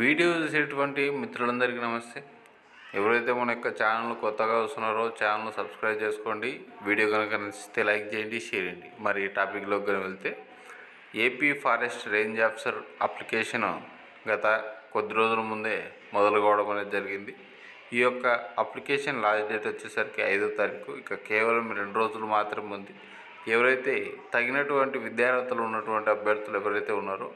Video చూసేటువంటి మిత్రులందరికీ నమస్తే. ఎవరైతే మన యొక్క ఛానల్ కొత్తగా వస్తున్నారో ఛానల్ సబ్స్క్రైబ్ చేసుకోండి. వీడియో కనుక నచ్చితే లైక్ చేయండి, షేర్ చేయండి. మరి ఈ టాపిక్లోకి వెళ్తే AP forest range officer application గత కొద్ది రోజుల ముందే మొదలు కావడం అనేది జరిగింది. ఈ యొక్క అప్లికేషన్ లాస్ట్ డేట్ వచ్చేసరికి 5వ తారీఖు. ఇక కేవలం 2 రోజులు మాత్రమే ఉంది. ఎవరైతే తగినటువంటి విద్యార్హతలు ఉన్నటువంటి అభ్యర్థులు ఎవరైతే ఉన్నారో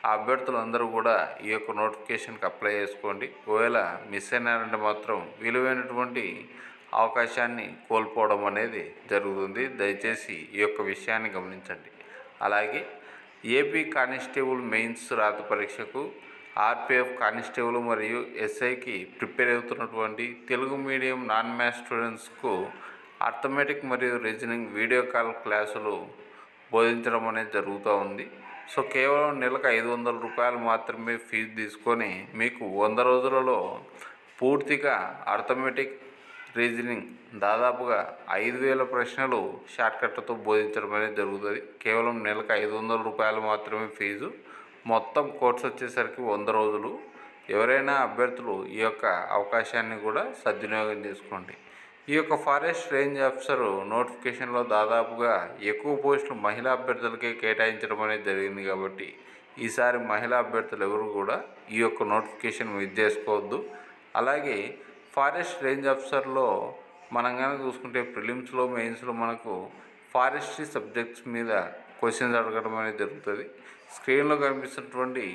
ఆ అభ్యర్థులందరూ కూడా ఈ యొక్క నోటిఫికేషన్కి అప్లై చేసుకోండి. ఒకవేళ మిస్ అయినారంటే మాత్రం విలువైనటువంటి అవకాశాన్ని కోల్పోవడం అనేది జరుగుతుంది. దయచేసి ఈ యొక్క విషయాన్ని గమనించండి. అలాగే ఏపీ కానిస్టేబుల్ మెయిన్స్ రాత పరీక్షకు ఆర్పిఎఫ్ కానిస్టేబుల్ మరియు ఎస్ఐకి ప్రిపేర్ అవుతున్నటువంటి తెలుగు మీడియం నాన్ మ్యాథ్స్ స్టూడెంట్స్కు అర్థమెటిక్ మరియు రీజనింగ్ వీడియో కాల్ క్లాసులు బోధించడం అనేది జరుగుతూ ఉంది. సో కేవలం నెలకు 500 రూపాయలు మాత్రమే ఫీజు తీసుకొని మీకు 100 రోజులలో పూర్తిగా అర్థమెటిక్ రీజనింగ్ దాదాపుగా 5000 ప్రశ్నలు షార్ట్కట్లతో బోధించడం అనేది జరుగుతుంది. కేవలం నెలకు 500 రూపాయలు మాత్రమే ఫీజు. మొత్తం కోర్సు వచ్చేసరికి 100 రోజులు. ఎవరైనా అభ్యర్థులు ఈ యొక్క అవకాశాన్ని కూడా సద్వినియోగం చేసుకోండి. ఈ యొక్క ఫారెస్ట్ రేంజ్ ఆఫీసర్ నోటిఫికేషన్లో దాదాపుగా ఎక్కువ పోస్టులు మహిళా అభ్యర్థులకే కేటాయించడం అనేది జరిగింది. కాబట్టి ఈసారి మహిళా అభ్యర్థులు ఎవరు కూడా ఈ యొక్క నోటిఫికేషన్ మిస్ చేసుకోవద్దు. అలాగే ఫారెస్ట్ రేంజ్ ఆఫీసర్లో మనం కనుక చూసుకుంటే ప్రిలిమ్స్లో మెయిన్స్లో మనకు ఫారెస్ట్రీ సబ్జెక్ట్స్ మీద క్వశ్చన్స్ అడగడం అనేది జరుగుతుంది. స్క్రీన్లో కనిపిస్తున్నటువంటి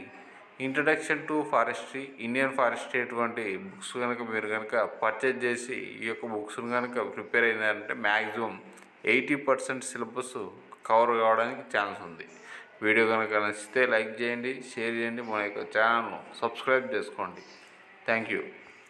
introduction to forestry, Indian forestry అటువంటి బుక్స్ కనుక మీరు కనుక పర్చేజ్ చేసి ఈ యొక్క బుక్స్ను కనుక ప్రిపేర్ అయినారంటే మ్యాక్సిమం 80% సిలబస్ కవర్ కావడానికి ఛాన్స్ ఉంది. వీడియో కనుక నచ్చితే లైక్ చేయండి, షేర్ చేయండి, మన యొక్క ఛానల్ను సబ్స్క్రైబ్ చేసుకోండి. Thank you.